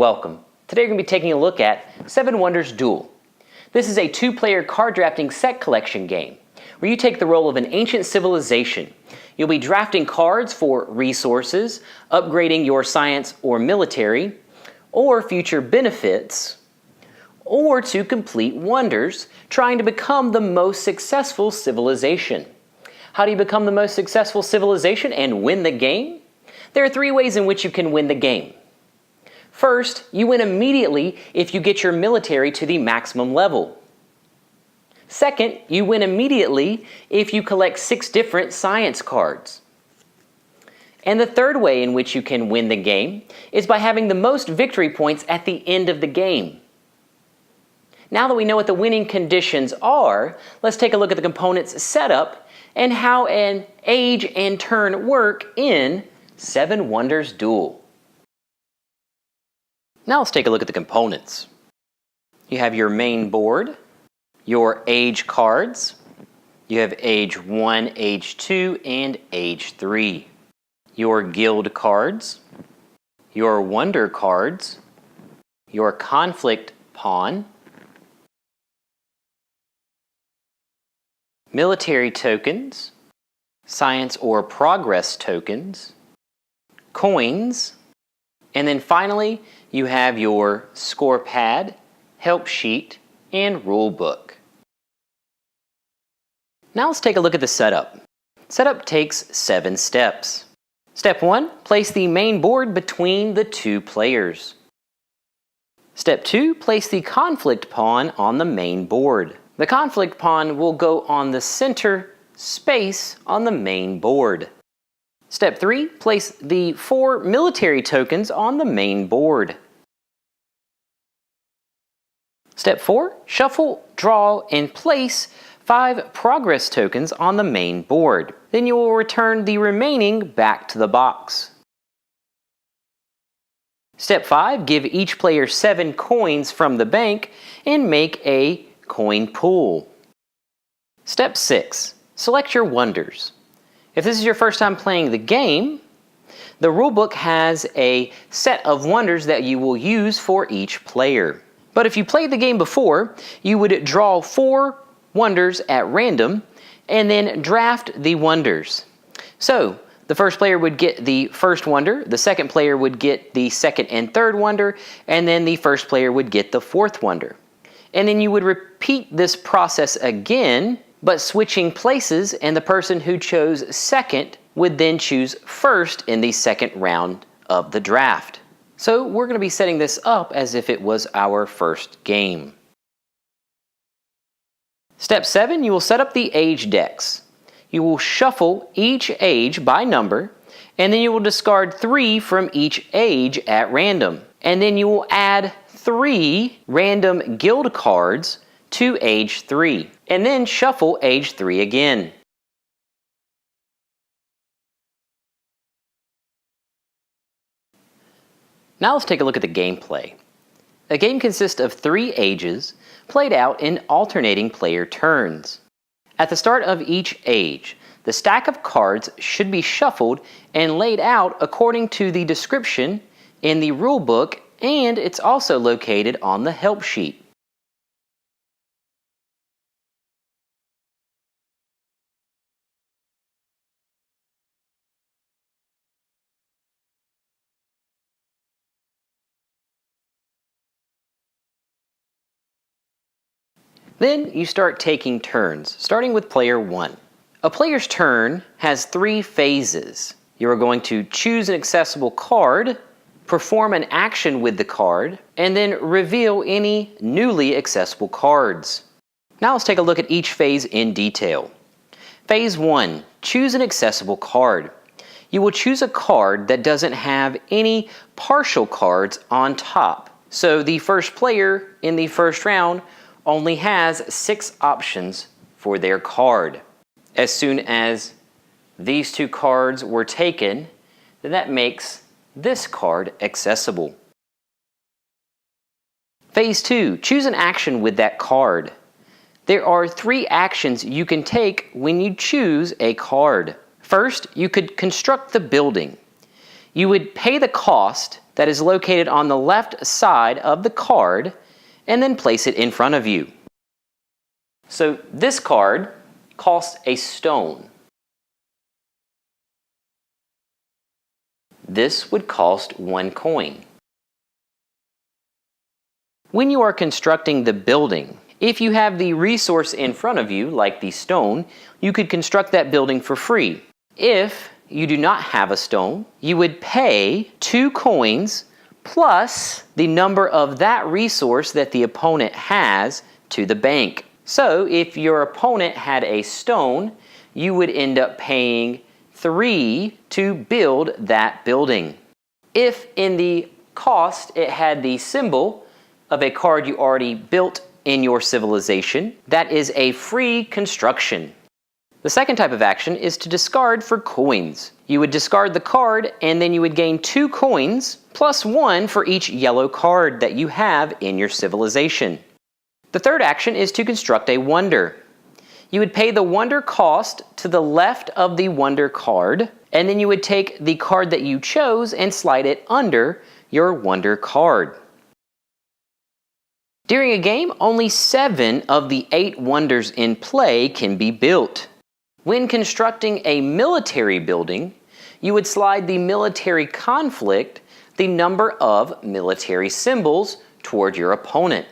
welcome. Today we're going to be taking a look at 7 Wonders Duel. This is a 2-player card drafting set collection game where you take the role of an ancient civilization. You'll be drafting cards for resources, upgrading your science or military, or future benefits, or to complete wonders, trying to become the most successful civilization. How do you become the most successful civilization and win the game? There are 3 ways in which you can win the game. First, you win immediately if you get your military to the maximum level. Second, you win immediately if you collect 6 different science cards. And the third way in which you can win the game is by having the most victory points at the end of the game. Now that we know what the winning conditions are, let's take a look at the components setup and how an age and turn work in 7 Wonders Duel. Now let's take a look at the components. You have your main board, your age cards. You have age 1, age 2, and age 3. Your guild cards, your wonder cards, your conflict pawn, military tokens, science or progress tokens, coins, and then finally you have your score pad, help sheet, and rule book. Now let's take a look at the setup. Setup takes 7 steps. Step 1, place the main board between the 2 players. Step 2, place the conflict pawn on the main board. The conflict pawn will go on the center space on the main board. Step 3, place the 4 military tokens on the main board. Step 4, shuffle, draw, and place 5 progress tokens on the main board. Then you will return the remaining back to the box. Step 5, give each player 7 coins from the bank and make a coin pool. Step 6, select your wonders. If this is your first time playing the game, the rulebook has a set of wonders that you will use for each player. But if you played the game before, you would draw 4 wonders at random and then draft the wonders. So the first player would get the first wonder, the second player would get the second and third wonder, and then the first player would get the 4th wonder. And then you would repeat this process again, but switching places, and the person who chose second would then choose first in the second round of the draft. So we're going to be setting this up as if it was our first game. Step 7, you will set up the age decks. You will shuffle each age by number, and then you will discard 3 from each age at random. And then you will add 3 random guild cards to age 3, and then shuffle age 3 again. Now let's take a look at the gameplay. A game consists of 3 ages played out in alternating player turns. At the start of each age, the stack of cards should be shuffled and laid out according to the description in the rulebook, and it's also located on the help sheet. Then you start taking turns, starting with player 1. A player's turn has 3 phases. You are going to choose an accessible card, perform an action with the card, and then reveal any newly accessible cards. Now let's take a look at each phase in detail. Phase 1, choose an accessible card. You will choose a card that doesn't have any partial cards on top. So the first player in the first round only has 6 options for their card. As soon as these 2 cards were taken, then that makes this card accessible. Phase 2, choose an action with that card. There are 3 actions you can take when you choose a card. First, you could construct the building. You would pay the cost that is located on the left side of the card and then place it in front of you. So this card costs a stone. This would cost 1 coin. When you are constructing the building, if you have the resource in front of you, like the stone, you could construct that building for free. If you do not have a stone, you would pay 2 coins plus the number of that resource that the opponent has to the bank. So if your opponent had a stone, you would end up paying 3 to build that building. If in the cost it had the symbol of a card you already built in your civilization, that is a free construction. The second type of action is to discard for coins. You would discard the card and then you would gain 2 coins plus 1 for each yellow card that you have in your civilization. The third action is to construct a wonder. You would pay the wonder cost to the left of the wonder card, and then you would take the card that you chose and slide it under your wonder card. During a game, only 7 of the 8 wonders in play can be built. When constructing a military building, you would slide the military conflict, the number of military symbols, toward your opponent.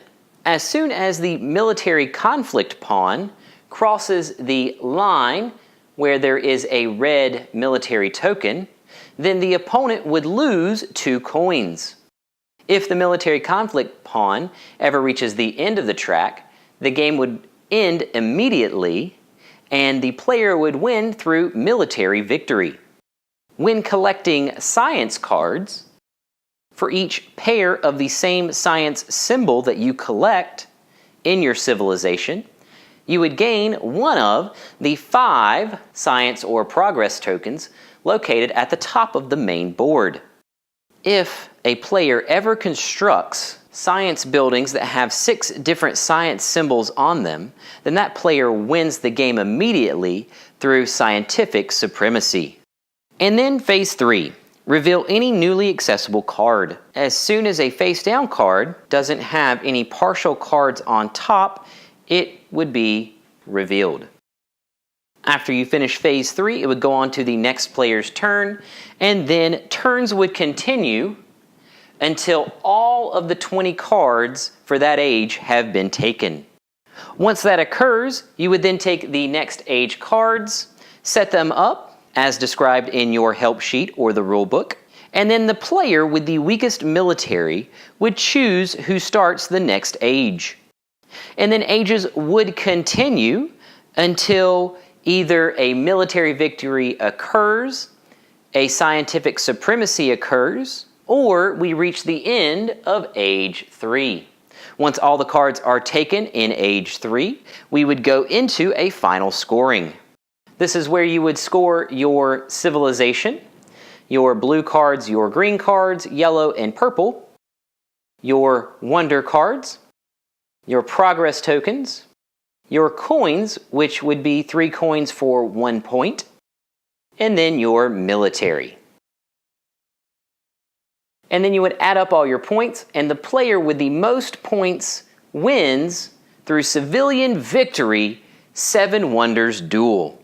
As soon as the military conflict pawn crosses the line where there is a red military token, then the opponent would lose 2 coins. If the military conflict pawn ever reaches the end of the track, the game would end immediately and the player would win through military victory. When collecting science cards, for each pair of the same science symbol that you collect in your civilization, you would gain 1 of the 5 science or progress tokens located at the top of the main board. If a player ever constructs science buildings that have 6 different science symbols on them, then that player wins the game immediately through scientific supremacy. And then phase 3. Reveal any newly accessible card. As soon as a face-down card doesn't have any partial cards on top, it would be revealed. After you finish phase 3, it would go on to the next player's turn, and then turns would continue until all of the 20 cards for that age have been taken. Once that occurs, you would then take the next age cards, set them up as described in your help sheet or the rule book, and then the player with the weakest military would choose who starts the next age. And then ages would continue until either a military victory occurs, a scientific supremacy occurs, or we reach the end of age 3. Once all the cards are taken in age 3, we would go into a final scoring. This is where you would score your civilization, your blue cards, your green cards, yellow and purple, your wonder cards, your progress tokens, your coins, which would be 3 coins for 1 point, and then your military. And then you would add up all your points, and the player with the most points wins through civilian victory 7 Wonders Duel.